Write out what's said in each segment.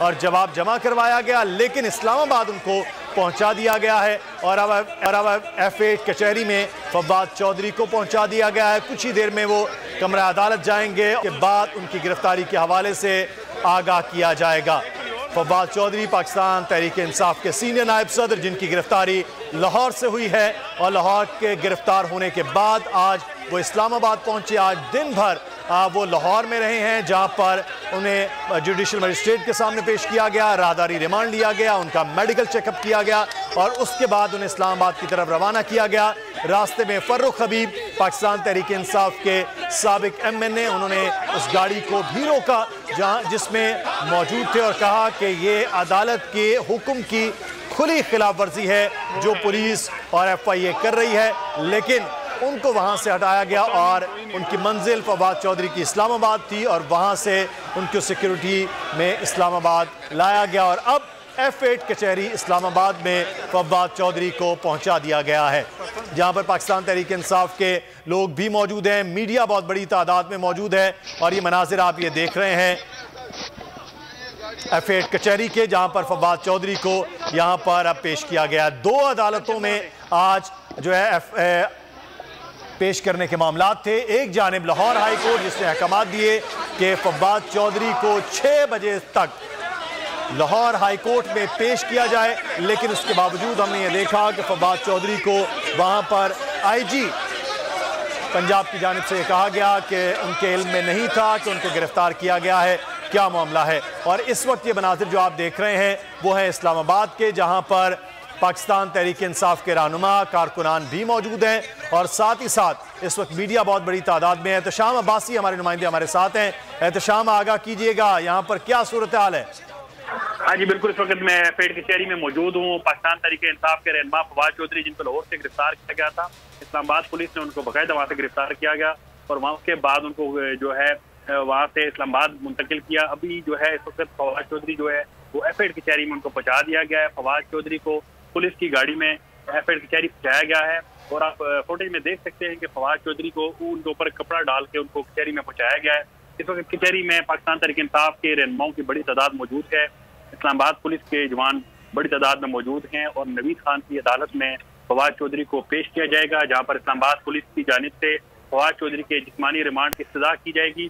और जवाब जमा करवाया गया, लेकिन इस्लामाबाद उनको पहुंचा दिया गया है और अब F8 कचहरी में फवाद चौधरी को पहुंचा दिया गया है। कुछ ही देर में वो कमरा अदालत जाएंगे, के बाद उनकी गिरफ्तारी के हवाले से आगाह किया जाएगा। फवाद चौधरी पाकिस्तान तहरीक इंसाफ के सीनियर नायब सदर, जिनकी गिरफ्तारी लाहौर से हुई है और लाहौर के गिरफ्तार होने के बाद आज वो इस्लामाबाद पहुंचे। आज दिन भर वो लाहौर में रहे हैं, जहां पर उन्हें जुडिशल मजिस्ट्रेट के सामने पेश किया गया, राहदारी रिमांड लिया गया, उनका मेडिकल चेकअप किया गया और उसके बाद उन्हें इस्लामाबाद की तरफ रवाना किया गया। रास्ते में फर्रुख हबीब पाकिस्तान तहरीक इंसाफ के साबिक MNA, उन्होंने उस गाड़ी को भी रोका जिसमें मौजूद थे और कहा कि ये अदालत के हुक्म की खुली खिलाफ वर्जी है जो पुलिस और FIA कर रही है, लेकिन उनको वहां से हटाया गया और उनकी मंजिल फवाद चौधरी की इस्लामाबाद थी और वहां से उनको सिक्योरिटी में इस्लामाबाद लाया गया और अब F8 कचहरी इस्लामाबाद में फवाद चौधरी को पहुंचा दिया गया है, जहां पर पाकिस्तान तहरीक इंसाफ के लोग भी मौजूद हैं, मीडिया बहुत बड़ी तादाद में मौजूद है और ये मनाजिर आप ये देख रहे हैं F8 कचहरी के, जहां पर फवाद चौधरी को यहां पर अब पेश किया गया। 2 अदालतों में आज जो है पेश करने के मामला थे। एक जानिब लाहौर हाई कोर्ट, जिसने अहकाम दिए कि फवाद चौधरी को 6 बजे तक लाहौर हाई कोर्ट में पेश किया जाए, लेकिन उसके बावजूद हमने ये देखा कि फवाद चौधरी को वहां पर IG पंजाब की जानिब से कहा गया कि उनके इल्म में नहीं था कि उनको गिरफ्तार किया गया है, क्या मामला है। और इस वक्त ये मनाजिर जो आप देख रहे हैं वो है इस्लामाबाद के, जहां पर पाकिस्तान तहरीक इंसाफ के रहनुमा कारकुनान भी मौजूद हैं और साथ ही साथ इस वक्त मीडिया बहुत बड़ी तादाद में है। एहतशाम अब्बासी हमारे नुमाइंदे हमारे साथ हैं। एहतशाम, आगाह कीजिएगा, यहाँ पर क्या सूरत हाल है? हाँ जी बिल्कुल, इस वक्त मैं F8 कचहरी में मौजूद हूँ। पाकिस्तान तहरीक इंसाफ के रहनुमा फवाद चौधरी, जिनको लाहौर से गिरफ्तार किया गया था, इस्लामाबाद पुलिस ने उनको बाकायदा वहाँ से गिरफ्तार किया गया और वहाँ के बाद उनको जो है वहाँ से इस्लामाबाद मुंतकिल किया। अभी जो है इस वक्त फवाद चौधरी जो है वो F8 कचहरी में उनको पहुँचा दिया गया है। फवाद चौधरी को पुलिस की गाड़ी में F8 कचहरी पहुँचाया गया है और आप फुटेज में देख सकते हैं कि फवाद चौधरी को उनके ऊपर कपड़ा डाल के उनको कचहरी में पहुँचाया गया है। इस वक्त कचहरी में पाकिस्तान तहरीक इंसाफ के रहनुमाओं की बड़ी तादाद मौजूद है। इस्लामाबाद पुलिस के जवान बड़ी तादाद में मौजूद हैं और नवीद खान की अदालत में फवाद चौधरी को पेश किया जाएगा, जहाँ पर इस्लामाबाद पुलिस की जानिब से फवाद चौधरी के जिस्मानी रिमांड की इस्तदा की जाएगी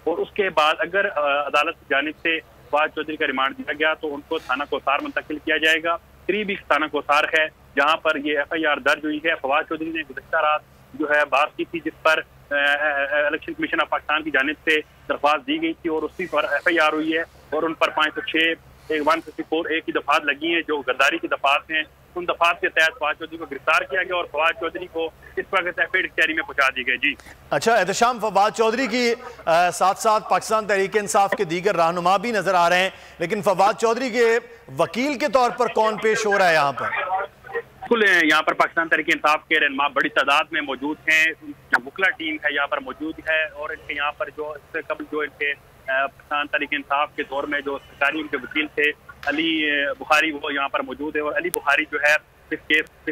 और उसके बाद अगर अदालत की जानिब से फवाद चौधरी का रिमांड दिया गया तो उनको थाना कोसार मुंतकिल किया जाएगा। करीब एक थाना कोसार है जहाँ पर ये FIR दर्ज हुई है। फवाद चौधरी ने गुज़श्ता रात जो है बात की थी, जिस पर इलेक्शन कमीशन ऑफ पाकिस्तान की जानिब से दरख्वास्त दी गई थी और उसी पर FIR हुई है और उन पर 506 154 की दफात लगी हैं जो गद्दारी की दफात हैं। उन दफात के तहत फवाद चौधरी को गिरफ्तार किया गया और फवाद चौधरी को इस वक्त F8 कचहरी में पहुंचा दी गई। जी अच्छा एहतशाम, फवाद चौधरी की साथ साथ पाकिस्तान तहरीक इंसाफ के दीगर रहनुमा भी नजर आ रहे हैं, लेकिन फवाद चौधरी के वकील के तौर पर कौन पेश हो रहा है यहाँ पर? बिल्कुल, यहाँ पर पाकिस्तान तहरीक इंसाफ के रहनुमा बड़ी तादाद में मौजूद हैं। मुकला टीम है यहाँ पर मौजूद है और इनके यहाँ पर जो इससे कबल जो इनके पाकिस्तान तहरीक इंसाफ के दौर में जो सरकारी उनके वकील थे अली बुखारी, वो यहाँ पर मौजूद है और अली बुखारी जो है इस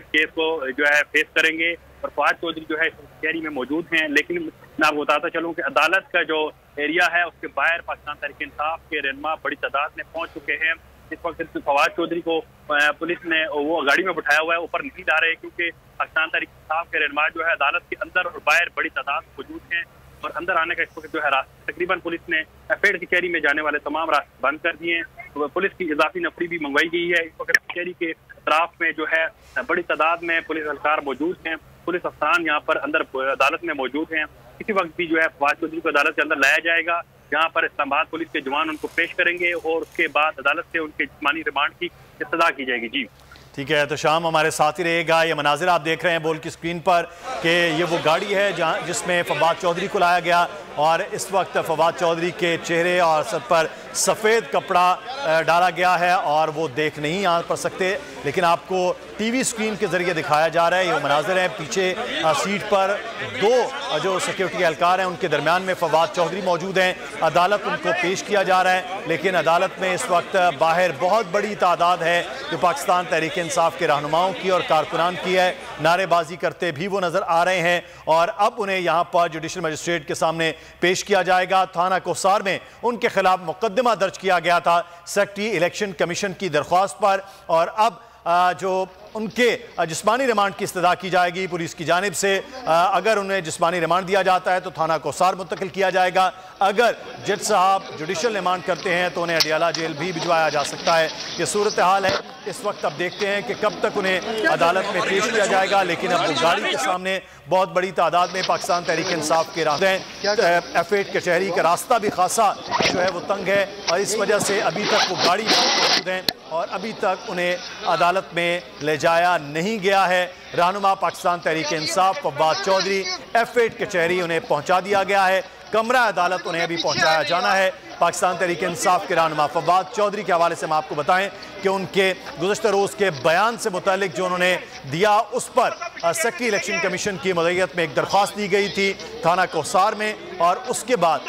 केस को जो है फेस करेंगे और फवाद चौधरी जो है इस कचहरी में मौजूद हैं। लेकिन मैं आपको बताता चलूँ कि अदालत का जो एरिया है उसके बाहर पाकिस्तान तहरीक इंसाफ के रहनुमा बड़ी तादाद में पहुँच चुके हैं। इस वक्त फवाद चौधरी को पुलिस ने वो गाड़ी में बिठाया हुआ है, ऊपर नहीं ला रहे क्योंकि पाकिस्तान तहरीक इंसाफ के रहनुमा जो है अदालत के अंदर और बाहर बड़ी तादाद मौजूद हैं और अंदर आने का इस वक्त जो है रास्ते तकरीबन पुलिस ने F8 कचहरी में जाने वाले तमाम रास्ते बंद कर दिए हैं। तो पुलिस की इजाफी नफरी भी मंगवाई गई है। इस वक्त कचहरी के अतराफ में जो है बड़ी तादाद में पुलिस एहलकार मौजूद हैं, पुलिस अफसरान यहाँ पर अंदर अदालत में मौजूद हैं। किसी वक्त भी जो है फवाद चौधरी को अदालत के अंदर लाया जाएगा, जहाँ पर इस्लामाबाद पुलिस के जवान उनको पेश करेंगे और उसके बाद अदालत से उनके जिस्मानी रिमांड की इस्तदा की जाएगी। जी ठीक है, तो शाम हमारे साथ ही रहेगा। ये मनाजिर आप देख रहे हैं बोल की स्क्रीन पर कि ये वो गाड़ी है जहाँ जिसमें फवाद चौधरी को लाया गया और इस वक्त फवाद चौधरी के चेहरे और सर पर सफ़ेद कपड़ा डाला गया है और वो देख नहीं आ पा सकते, लेकिन आपको टीवी स्क्रीन के ज़रिए दिखाया जा रहा है। ये मनाजिर हैं, पीछे सीट पर 2 जो सिक्योरिटी एहलकार हैं उनके दरमियान में फवाद चौधरी मौजूद हैं। अदालत उनको पेश किया जा रहा है, लेकिन अदालत में इस वक्त बाहर बहुत बड़ी तादाद है जो पाकिस्तान तहरीक इंसाफ के रहनुमाओं की और कारकुनान की है। नारेबाजी करते भी वो नज़र आ रहे हैं और अब उन्हें यहाँ पर जुडिशल मजिस्ट्रेट के सामने पेश किया जाएगा। थाना कोसार में उनके खिलाफ मुकदमा दर्ज किया गया था सेक्रेटरी इलेक्शन कमीशन की दरख्वास्त पर, और अब जो उनके जिस्मानी रिमांड की इस्तदा की जाएगी पुलिस की जानिब से। अगर उन्हें जिस्मानी रिमांड दिया जाता है तो थाना कोसार मुंतकिल किया जाएगा। अगर जज साहब जुडिशल रिमांड करते हैं तो उन्हें अडियाला जेल भी भिजवाया जा सकता है। ये सूरत हाल है इस वक्त। अब देखते हैं कि कब तक उन्हें अदालत में पेश किया जाएगा, लेकिन अब गाड़ी के सामने बहुत बड़ी तादाद में पाकिस्तान तहरीक इंसाफ के रास्ते हैं। F8 कचहरी का रास्ता भी खासा जो है वो तंग है, और इस वजह से अभी तक वो गाड़ी मौजूद हैं और अभी तक उन्हें अदालत में ले जाया नहीं गया है। रहनुमा पाकिस्तान तहरीक इंसाफ फवाद चौधरी F8 कचहरी उन्हें पहुंचा दिया गया है। कमरा अदालत उन्हें अभी पहुंचाया जाना है। पाकिस्तान तहरीक इंसाफ के रहनुमा फवाद चौधरी के हवाले से हम आपको बताएं कि उनके गुज़श्ता रोज़ के बयान से मुतालिक जो उन्होंने दिया उस पर सेक्रेटरी इलेक्शन कमीशन की मदईयत में एक दरख्वास्त दी गई थी थाना कोसार में, और उसके बाद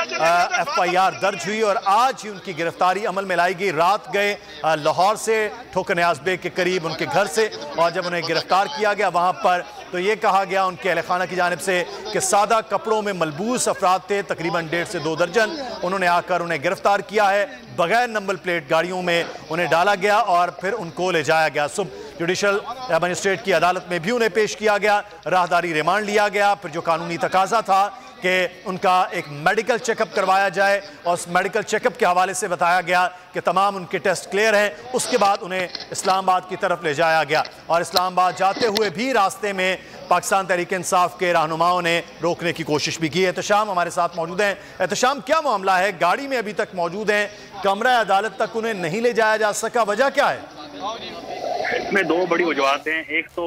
FIR दर्ज हुई और आज ही उनकी गिरफ्तारी अमल में लाई गई। रात गए लाहौर से ठोकर न्याज बेग के करीब उनके घर से, और जब उन्हें गिरफ्तार किया गया वहाँ पर तो ये कहा गया उनके अहल खाना की जानिब से कि सादा कपड़ों में मलबूस अफराद थे, तकरीबन 1.5 से 2 दर्जन। उन्होंने आकर उन्हें गिरफ्तार किया है, बगैर नंबर प्लेट गाड़ियों में उन्हें डाला गया और फिर उनको ले जाया गया। सुबह जुडिशल मजिस्ट्रेट की अदालत में भी उन्हें पेश किया गया, राहदारी रिमांड लिया गया। फिर जो कानूनी तकाजा था कि उनका एक मेडिकल चेकअप करवाया जाए, और उस मेडिकल चेकअप के हवाले से बताया गया कि तमाम उनके टेस्ट क्लियर हैं। उसके बाद उन्हें इस्लामाबाद की तरफ ले जाया गया, और इस्लामाबाद जाते हुए भी रास्ते में पाकिस्तान तहरीक इंसाफ के रहनुमाओं ने रोकने की कोशिश भी की। एहतशाम हमारे साथ मौजूद हैं। एहतशाम, क्या मामला है? गाड़ी में अभी तक मौजूद हैं, कमरा अदालत तक उन्हें नहीं ले जाया जा सका, वजह क्या है? इसमें 2 बड़ी वजूहत हैं। एक तो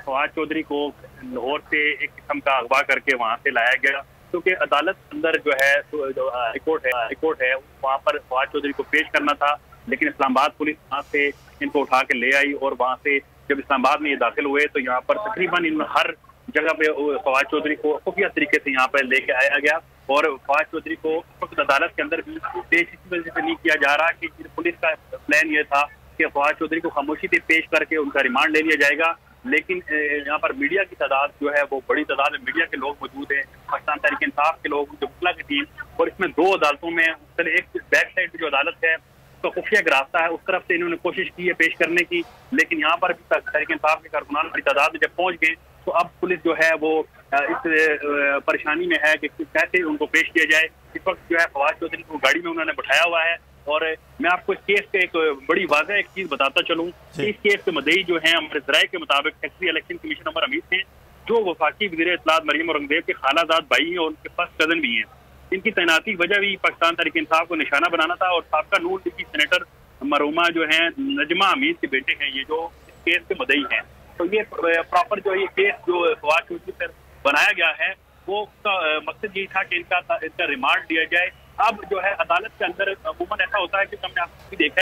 फवाद चौधरी को लाहौर से एक किस्म का अगवा करके वहाँ से लाया गया, क्योंकि अदालत अंदर जो है हाईकोर्ट है वहाँ पर फवाद चौधरी को पेश करना था, लेकिन इस्लामाबाद पुलिस वहाँ से इनको उठा के ले आई, और वहाँ से जब इस्लामाबाद में ये दाखिल हुए तो यहाँ पर तकरीबन इन हर जगह पे फवाद चौधरी को खुफिया तरीके से यहाँ पर लेके आया गया। और फवाद चौधरी को अदालत के अंदर भी पेश इस वजह से नहीं किया जा रहा कि पुलिस का प्लान ये था कि फवाद चौधरी को खामोशी से पेश करके उनका रिमांड ले लिया जाएगा, लेकिन यहाँ पर मीडिया की तादाद जो है वो बड़ी तादाद में मीडिया के लोग मौजूद हैं, पाकिस्तान तहरीक इंसाफ के लोग, जो मुतला की टीम, और इसमें 2 अदालतों में एक बैक साइड जो अदालत है तो खुफिया का रास्ता है, उस तरफ से इन्होंने कोशिश की है पेश करने की, लेकिन यहाँ पर तहरीक इंसाफ के कारकुनान बड़ी तादाद में जब पहुँच गए तो अब पुलिस जो है वो इस परेशानी में है कि कैसे उनको पेश किया जाए। इस वक्त जो है फवाद चौधरी को गाड़ी में उन्होंने बैठाया हुआ है, और मैं आपको इस केस के एक बड़ी वाज़ह एक चीज बताता चलूं कि इस केस के मदई जो हैं हमारे ज़राए के मुताबिक सेक्रेटरी इलेक्शन कमीशन अमर हमीद हैं, जो वफाकी वज़ीर इत्तलात मरियम औरंगज़ेब के खालाजाद भाई हैं और उनके फर्स्ट कजन भी हैं। इनकी तैनाती की वजह भी पाकिस्तान तहरीक इंसाफ को निशाना बनाना था, और साबका नून लीग की सेनेटर मरूमा जो है नजमा हमीद के बेटे हैं, ये जो इस केस के मदई हैं। तो ये प्रॉपर जो ये केस जो फवाद चौधरी पर बनाया गया है वो मकसद यही था कि इनका रिमांड दिया जाए। अब जो है अदालत के अंदर अमूमन ऐसा होता है कि हमने आपको देखा